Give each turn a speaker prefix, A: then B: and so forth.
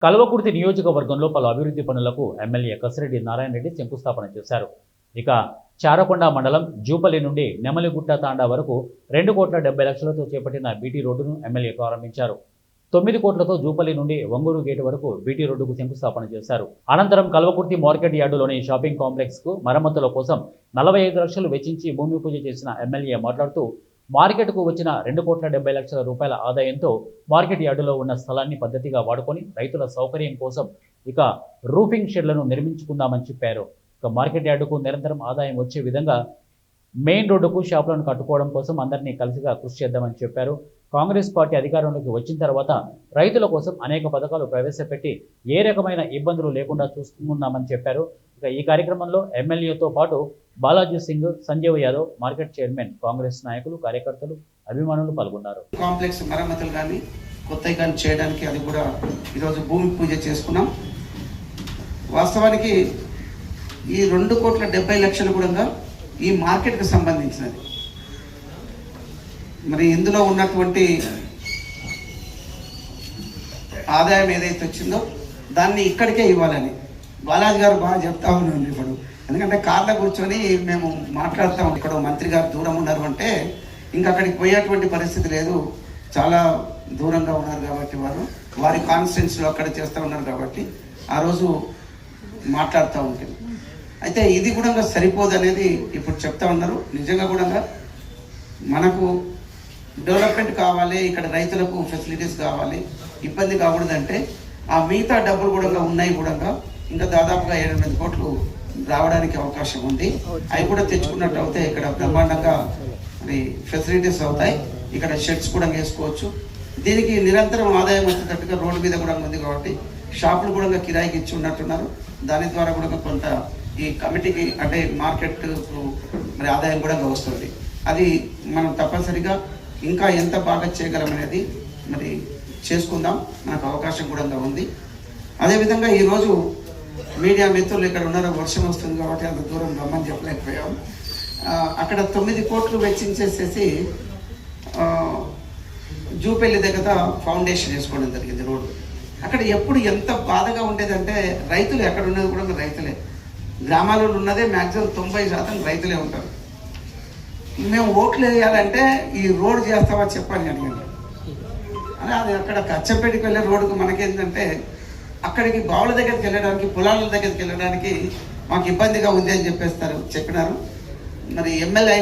A: కల్వకుర్తి నియోజకవర్గంలో పలు అభివృద్ధి పనులకు ఎమ్మెల్యే కసిరెడ్డి నారాయణ రెడ్డి శంకుస్థాపన చేశారు. ఇక చారకొండ మండలం జూపల్లి నుండి నెమలిగుట్ట తాండా వరకు 2,70,00,000తో చేపట్టిన బీటీ రోడ్డును ఎమ్మెల్యే ప్రారంభించారు. 9 కోట్లతో జూపల్లి నుండి వంగూరు గేటు వరకు బీటీ రోడ్డుకు శంకుస్థాపన చేశారు. అనంతరం కల్వకుర్తి మార్కెట్ యార్డులోని షాపింగ్ కాంప్లెక్స్ కు మరమ్మతుల కోసం 45 లక్షలు వెచ్చించి భూమి పూజ చేసిన ఎమ్మెల్యే మాట్లాడుతూ మార్కెట్కు వచ్చిన 2,70,00,000 రూపాయల ఆదాయంతో మార్కెట్ యార్డులో ఉన్న స్థలాన్ని పద్ధతిగా వాడుకొని రైతుల సౌకర్యం కోసం ఇక రూఫింగ్ షెడ్లను నిర్మించుకుందామని చెప్పారు. ఇక మార్కెట్ యార్డుకు నిరంతరం ఆదాయం వచ్చే విధంగా మెయిన్ రోడ్డుకు షాపులను కట్టుకోవడం కోసం అందరినీ కలిసిగా కృషి చేద్దామని చెప్పారు. కాంగ్రెస్ పార్టీ అధికారంలోకి వచ్చిన తర్వాత రైతుల కోసం అనేక పథకాలు ప్రవేశపెట్టి ఏ రకమైన ఇబ్బందులు లేకుండా చూసుకున్నామని చెప్పారు. ఇక ఈ కార్యక్రమంలో ఎమ్మెల్యేతో పాటు బాలాజీ సింగ్, సంజీవ్ యాదవ్, మార్కెట్ చైర్మన్, కాంగ్రెస్ నాయకులు, కార్యకర్తలు, అభిమానులు పాల్గొన్నారు.
B: కాంప్లెక్స్ మరమ్మతులు కానీ కొత్తగా కానీ చేయడానికి అది కూడా ఈరోజు భూమి పూజ చేసుకున్నాం. వాస్తవానికి ఈ 2,70,00,000 కూడా ఈ మార్కెట్కి సంబంధించినది. మరి ఇందులో ఉన్నటువంటి ఆదాయం ఏదైతే వచ్చిందో దాన్ని ఇక్కడికే ఇవ్వాలని బాలాజీ గారు బాగా చెప్తా ఉన్నాను ఇప్పుడు. ఎందుకంటే కార్లో కూర్చొని మేము మాట్లాడతాం, ఇక్కడ మంత్రి గారు దూరం ఉన్నారు అంటే ఇంకా అక్కడికి పోయేటువంటి పరిస్థితి లేదు. చాలా దూరంగా ఉన్నారు కాబట్టి వారి కాన్స్టిట్యున్సీలో అక్కడ చేస్తూ ఉన్నారు కాబట్టి ఆ రోజు మాట్లాడుతూ ఉంటుంది. అయితే ఇది కూడా సరిపోదు అనేది ఇప్పుడు చెప్తా ఉన్నారు. నిజంగా కూడా మనకు డెవలప్మెంట్ కావాలి, ఇక్కడ రైతులకు ఫెసిలిటీస్ కావాలి, ఇబ్బంది కాకూడదంటే ఆ మిగతా డబ్బులు కూడా ఉన్నాయి. కూడా ఇంకా దాదాపుగా 7-8 కోట్లు రావడానికి అవకాశం ఉంది. అవి కూడా తెచ్చుకున్నట్టు అవుతాయి. ఇక్కడ బ్రహ్మాండంగా మరి ఫెసిలిటీస్ అవుతాయి. ఇక్కడ షెడ్స్ కూడా వేసుకోవచ్చు. దీనికి నిరంతరం ఆదాయం వచ్చేటట్టుగా రోడ్డు మీద కూడా ఉంది కాబట్టి షాపులు కూడా కిరాయికి ఇచ్చి ఉన్నట్టున్నారు. దాని ద్వారా కూడా కొంత ఈ కమిటీకి అంటే మార్కెట్ మరి ఆదాయం కూడా వస్తుంది. అది మనం తప్పనిసరిగా ఇంకా ఎంత బాగా చేయగలం అనేది మరి చేసుకుందాం. మనకు అవకాశం కూడా ఉంది. అదేవిధంగా ఈరోజు మీడియా మిత్రులు ఇక్కడ ఉన్నారో, వర్షం వస్తుంది కాబట్టి అంత దూరం రమ్మని చెప్పలేకపోయాం. అక్కడ 9 కోట్లు వెచ్చించేసేసి జూపల్లి దగ్గర ఫౌండేషన్ వేసుకోవడం జరిగింది రోడ్డు. అక్కడ ఎప్పుడు ఎంత బాధగా ఉండేదంటే రైతులు ఎక్కడ ఉన్నది కూడా రైతులే, గ్రామాలలో ఉన్నదే మ్యాక్సిమం 90% రైతులే ఉంటారు. మేము ఓట్లు వేయాలంటే ఈ రోడ్డు చేస్తావా చెప్పని అడిగాను. అని అది అక్కడ కచ్చంపేటకి వెళ్ళే రోడ్డుకు మనకేంటంటే అక్కడికి బావుల దగ్గరికి వెళ్ళడానికి, పొలాల దగ్గరికి వెళ్ళడానికి మాకు ఇబ్బందిగా ఉంది అని చెప్పినారు. మరి ఎమ్మెల్యే